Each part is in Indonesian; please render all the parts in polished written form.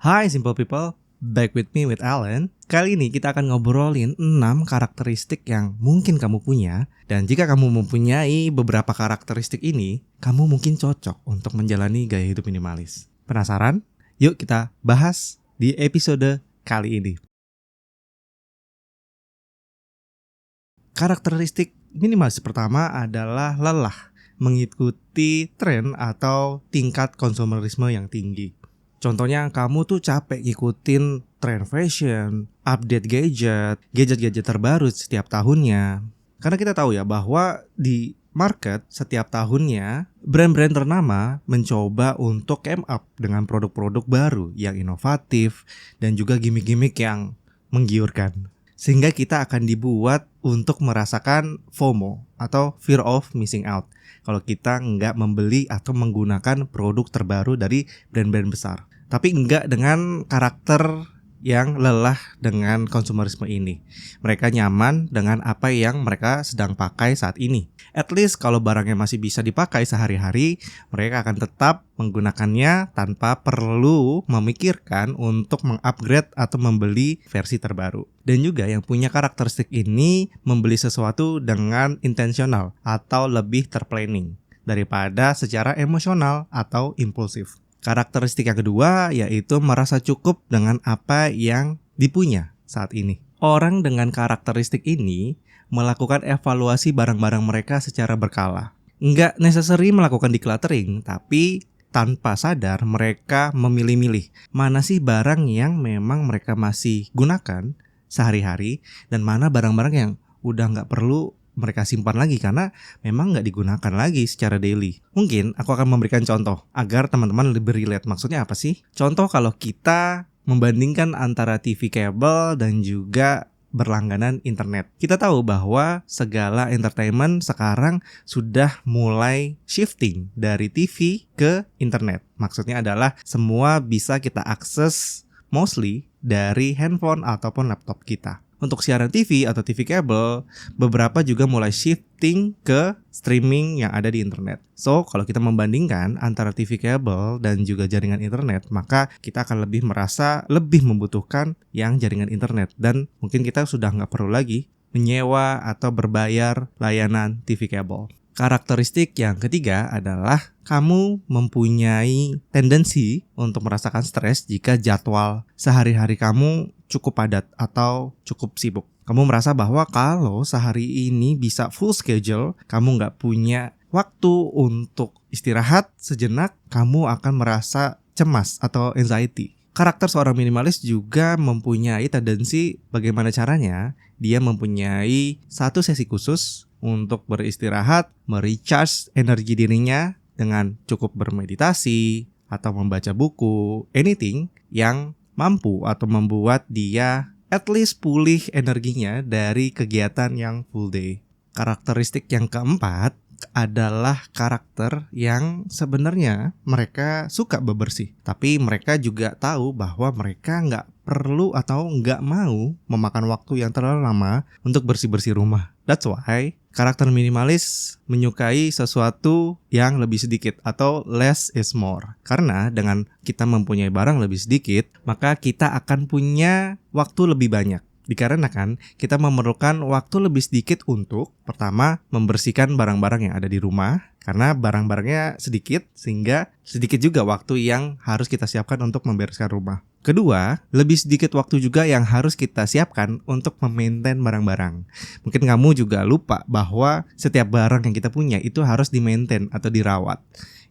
Hai Simple People, back with me with Alan. Kali ini kita akan ngobrolin 6 karakteristik yang mungkin kamu punya. Dan jika kamu mempunyai beberapa karakteristik ini, kamu mungkin cocok untuk menjalani gaya hidup minimalis. Penasaran? Yuk kita bahas di episode kali ini. Karakteristik minimalis pertama adalah lelah mengikuti tren atau tingkat konsumerisme yang tinggi. Contohnya kamu tuh capek ngikutin tren fashion, update gadget terbaru setiap tahunnya. Karena kita tahu ya bahwa di market setiap tahunnya brand-brand ternama mencoba untuk come up dengan produk-produk baru yang inovatif dan juga gimmick-gimmick yang menggiurkan. Sehingga kita akan dibuat untuk merasakan FOMO atau fear of missing out kalau kita nggak membeli atau menggunakan produk terbaru dari brand-brand besar. Tapi enggak dengan karakter yang lelah dengan konsumerisme ini. Mereka nyaman dengan apa yang mereka sedang pakai saat ini. At least kalau barangnya masih bisa dipakai sehari-hari, mereka akan tetap menggunakannya tanpa perlu memikirkan untuk mengupgrade atau membeli versi terbaru. Dan juga yang punya karakteristik ini membeli sesuatu dengan intensional atau lebih terplanning daripada secara emosional atau impulsif. Karakteristik yang kedua yaitu merasa cukup dengan apa yang dipunya saat ini. Orang dengan karakteristik ini melakukan evaluasi barang-barang mereka secara berkala. Nggak necessary melakukan decluttering, tapi tanpa sadar mereka memilih-milih mana sih barang yang memang mereka masih gunakan sehari-hari dan mana barang-barang yang udah nggak perlu mereka simpan lagi karena memang nggak digunakan lagi secara daily. Mungkin aku akan memberikan contoh agar teman-teman lebih relate. Maksudnya apa sih? Contoh kalau kita membandingkan antara TV kabel dan juga berlangganan internet. Kita tahu bahwa segala entertainment sekarang sudah mulai shifting dari TV ke internet. Maksudnya adalah semua bisa kita akses mostly dari handphone ataupun laptop kita. Untuk siaran TV atau TV kabel, beberapa juga mulai shifting ke streaming yang ada di internet. So, kalau kita membandingkan antara TV kabel dan juga jaringan internet, maka kita akan lebih merasa lebih membutuhkan yang jaringan internet. Dan mungkin kita sudah nggak perlu lagi menyewa atau berbayar layanan TV kabel. Karakteristik yang ketiga adalah kamu mempunyai tendensi untuk merasakan stres jika jadwal sehari-hari kamu cukup padat atau cukup sibuk. Kamu merasa bahwa kalau sehari ini bisa full schedule, kamu nggak punya waktu untuk istirahat sejenak, kamu akan merasa cemas atau anxiety. Karakter seorang minimalis juga mempunyai tendensi bagaimana caranya dia mempunyai satu sesi khusus untuk beristirahat, merecharge energi dirinya dengan cukup bermeditasi atau membaca buku, anything yang mampu atau membuat dia at least pulih energinya dari kegiatan yang full day. Karakteristik yang keempat adalah karakter yang sebenarnya mereka suka bebersih, tapi mereka juga tahu bahwa mereka nggak perlu atau nggak mau memakan waktu yang terlalu lama untuk bersih-bersih rumah. That's why karakter minimalis menyukai sesuatu yang lebih sedikit atau less is more. Karena dengan kita mempunyai barang lebih sedikit, maka kita akan punya waktu lebih banyak. Dikarenakan kita memerlukan waktu lebih sedikit untuk pertama membersihkan barang-barang yang ada di rumah karena barang-barangnya sedikit sehingga sedikit juga waktu yang harus kita siapkan untuk membereskan rumah. Kedua, lebih sedikit waktu juga yang harus kita siapkan untuk memaintain barang-barang. Mungkin kamu juga lupa bahwa setiap barang yang kita punya itu harus di-maintain atau dirawat.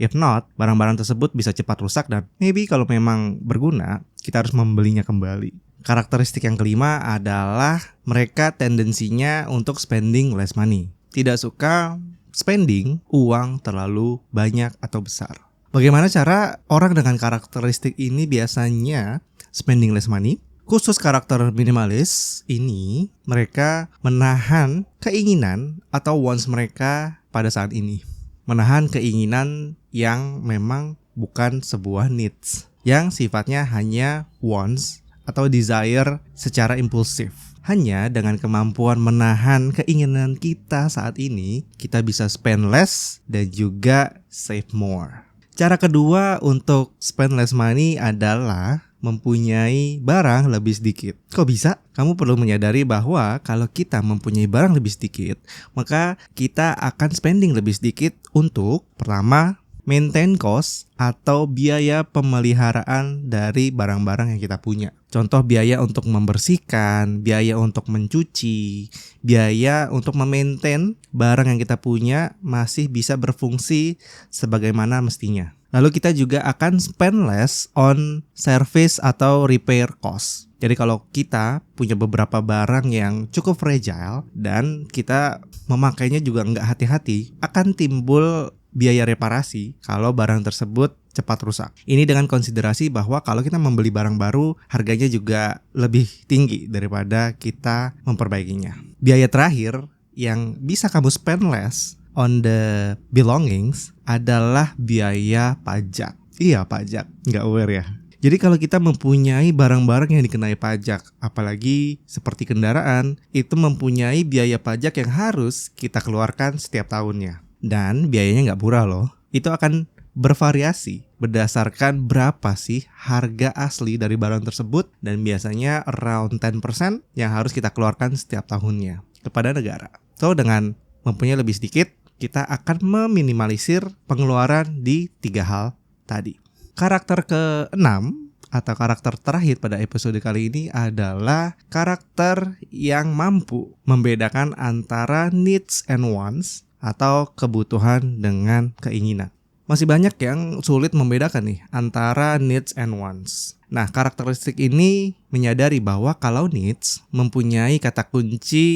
If not, barang-barang tersebut bisa cepat rusak dan maybe kalau memang berguna, kita harus membelinya kembali. Karakteristik yang kelima adalah mereka tendensinya untuk spending less money. Tidak suka spending uang terlalu banyak atau besar. Bagaimana cara orang dengan karakteristik ini biasanya spending less money? Khusus karakter minimalis ini, mereka menahan keinginan atau wants mereka pada saat ini. Menahan keinginan yang memang bukan sebuah needs, yang sifatnya hanya wants atau desire secara impulsif. Hanya dengan kemampuan menahan keinginan kita saat ini, kita bisa spend less dan juga save more. Cara kedua untuk spend less money adalah mempunyai barang lebih sedikit. Kok bisa? Kamu perlu menyadari bahwa kalau kita mempunyai barang lebih sedikit, maka kita akan spending lebih sedikit untuk pertama, maintain cost atau biaya pemeliharaan dari barang-barang yang kita punya. Contoh biaya untuk membersihkan, biaya untuk mencuci, biaya untuk memaintain barang yang kita punya masih bisa berfungsi sebagaimana mestinya. Lalu kita juga akan spend less on service atau repair cost. Jadi kalau kita punya beberapa barang yang cukup fragile dan kita memakainya juga nggak hati-hati, akan timbul biaya reparasi kalau barang tersebut cepat rusak. Ini dengan konsiderasi bahwa kalau kita membeli barang baru, harganya juga lebih tinggi daripada kita memperbaikinya. Biaya terakhir yang bisa kamu spend less on the belongings adalah biaya pajak. Iya, pajak. Nggak aware ya. Jadi kalau kita mempunyai barang-barang yang dikenai pajak, apalagi seperti kendaraan, itu mempunyai biaya pajak yang harus kita keluarkan setiap tahunnya. Dan biayanya nggak murah loh. Itu akan bervariasi berdasarkan berapa sih harga asli dari barang tersebut, dan biasanya around 10% yang harus kita keluarkan setiap tahunnya kepada negara. So dengan mempunyai lebih sedikit, kita akan meminimalisir pengeluaran di 3 hal tadi. Karakter ke-6 atau karakter terakhir pada episode kali ini adalah karakter yang mampu membedakan antara needs and wants atau kebutuhan dengan keinginan. Masih banyak yang sulit membedakan nih antara needs and wants. Nah, karakteristik ini menyadari bahwa kalau needs mempunyai kata kunci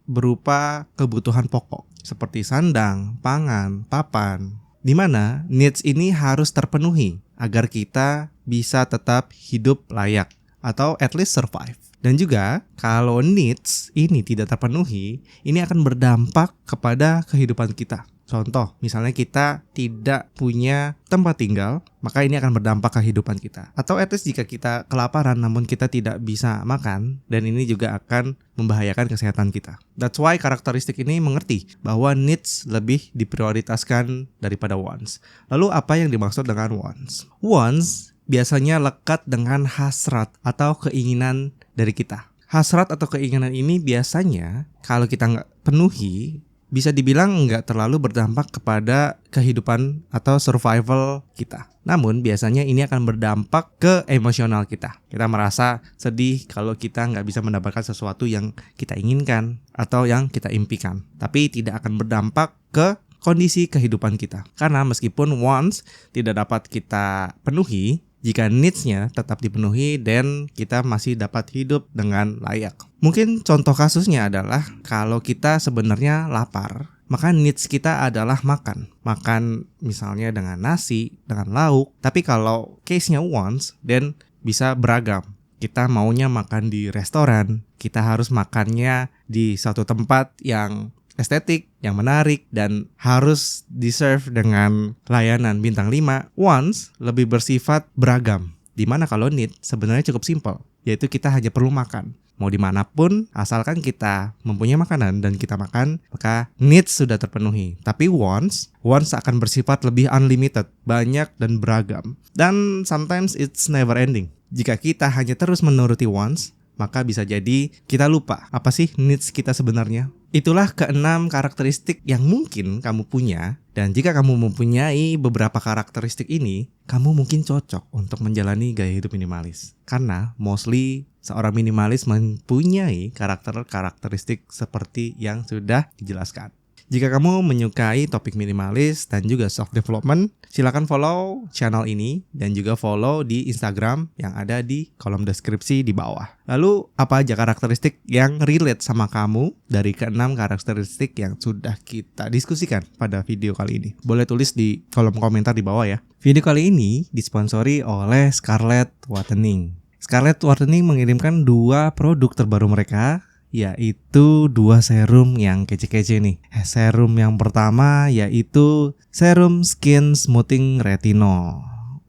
berupa kebutuhan pokok seperti sandang, pangan, papan, di mana needs ini harus terpenuhi agar kita bisa tetap hidup layak atau at least survive. Dan juga kalau needs ini tidak terpenuhi, ini akan berdampak kepada kehidupan kita. Contoh, misalnya kita tidak punya tempat tinggal, maka ini akan berdampak ke kehidupan kita. Atau at least jika kita kelaparan namun kita tidak bisa makan, dan ini juga akan membahayakan kesehatan kita. That's why karakteristik ini mengerti bahwa needs lebih diprioritaskan daripada wants. Lalu apa yang dimaksud dengan wants? Wants biasanya lekat dengan hasrat atau keinginan dari kita. Hasrat atau keinginan ini biasanya kalau kita nggak penuhi, bisa dibilang nggak terlalu berdampak kepada kehidupan atau survival kita. Namun biasanya ini akan berdampak ke emosional kita. Kita merasa sedih kalau kita nggak bisa mendapatkan sesuatu yang kita inginkan atau yang kita impikan. Tapi tidak akan berdampak ke kondisi kehidupan kita. Karena meskipun wants tidak dapat kita penuhi, jika needs-nya tetap dipenuhi dan kita masih dapat hidup dengan layak. Mungkin contoh kasusnya adalah kalau kita sebenarnya lapar, maka needs kita adalah makan. Makan misalnya dengan nasi, dengan lauk. Tapi kalau case-nya wants, dan bisa beragam. Kita maunya makan di restoran, kita harus makannya di suatu tempat yang estetik, yang menarik, dan harus di-serve dengan layanan bintang 5. Wants lebih bersifat beragam, dimana kalau need sebenarnya cukup simple, yaitu kita hanya perlu makan. Mau dimanapun, asalkan kita mempunyai makanan dan kita makan, maka needs sudah terpenuhi. Tapi wants akan bersifat lebih unlimited, banyak dan beragam. Dan sometimes it's never ending. Jika kita hanya terus menuruti wants, maka bisa jadi kita lupa apa sih needs kita sebenarnya. Itulah ke-6 karakteristik yang mungkin kamu punya. Dan jika kamu mempunyai beberapa karakteristik ini, kamu mungkin cocok untuk menjalani gaya hidup minimalis. Karena mostly seorang minimalis mempunyai karakteristik seperti yang sudah dijelaskan. Jika kamu menyukai topik minimalis dan juga self development, silakan follow channel ini dan juga follow di Instagram yang ada di kolom deskripsi di bawah. Lalu apa aja karakteristik yang relate sama kamu dari ke-6 karakteristik yang sudah kita diskusikan pada video kali ini? Boleh tulis di kolom komentar di bawah ya. Video kali ini disponsori oleh Scarlett Whitening. Scarlett Whitening mengirimkan 2 produk terbaru mereka, yaitu 2 serum yang kece-kece nih. Serum yang pertama yaitu Serum Skin Smoothing Retinol.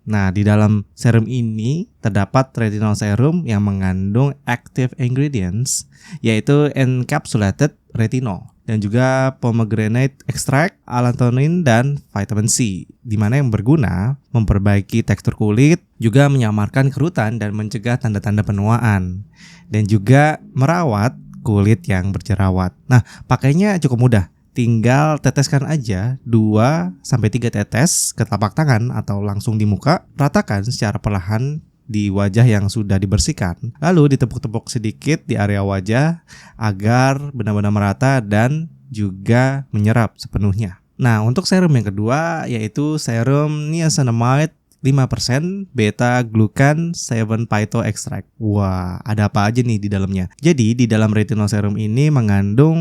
Nah, di dalam serum ini terdapat retinol serum yang mengandung active ingredients, yaitu encapsulated retinol. dan juga pomegranate extract, allantoin, dan vitamin C, di mana yang berguna memperbaiki tekstur kulit, juga menyamarkan kerutan dan mencegah tanda-tanda penuaan, dan juga merawat kulit yang berjerawat. Nah, pakainya cukup mudah. Tinggal teteskan aja 2-3 tetes ke telapak tangan atau langsung di muka, ratakan secara perlahan di wajah yang sudah dibersihkan. Lalu ditepuk-tepuk sedikit di area wajah agar benar-benar merata dan juga menyerap sepenuhnya. Nah, untuk serum yang kedua yaitu serum niacinamide 5% beta glucan 7 phyto extract. Wah, ada apa aja nih di dalamnya? Jadi di dalam retinol serum ini mengandung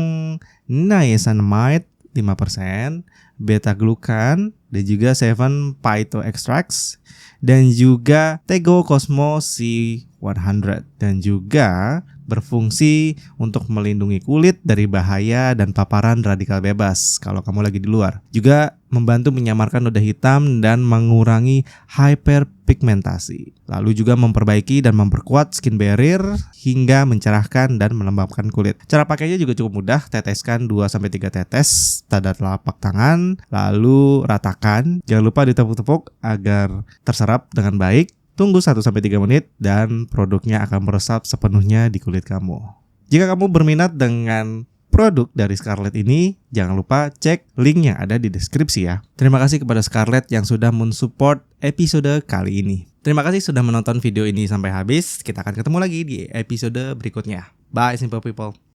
niacinamide 5%, beta glucan dan juga 7 phyto extracts, dan juga Tego Cosmo C100, dan juga berfungsi untuk melindungi kulit dari bahaya dan paparan radikal bebas kalau kamu lagi di luar. Juga membantu menyamarkan noda hitam dan mengurangi hyperpigmentasi. Lalu juga memperbaiki dan memperkuat skin barrier hingga mencerahkan dan melembabkan kulit. Cara pakainya juga cukup mudah. Teteskan 2-3 tetes pada telapak tangan, lalu ratakan. Jangan lupa ditepuk-tepuk agar terserap dengan baik. Tunggu 1-3 menit dan produknya akan meresap sepenuhnya di kulit kamu. Jika kamu berminat dengan produk dari Scarlett ini, jangan lupa cek link yang ada di deskripsi ya. Terima kasih kepada Scarlett yang sudah mensupport episode kali ini. Terima kasih sudah menonton video ini sampai habis. Kita akan ketemu lagi di episode berikutnya. Bye simple people.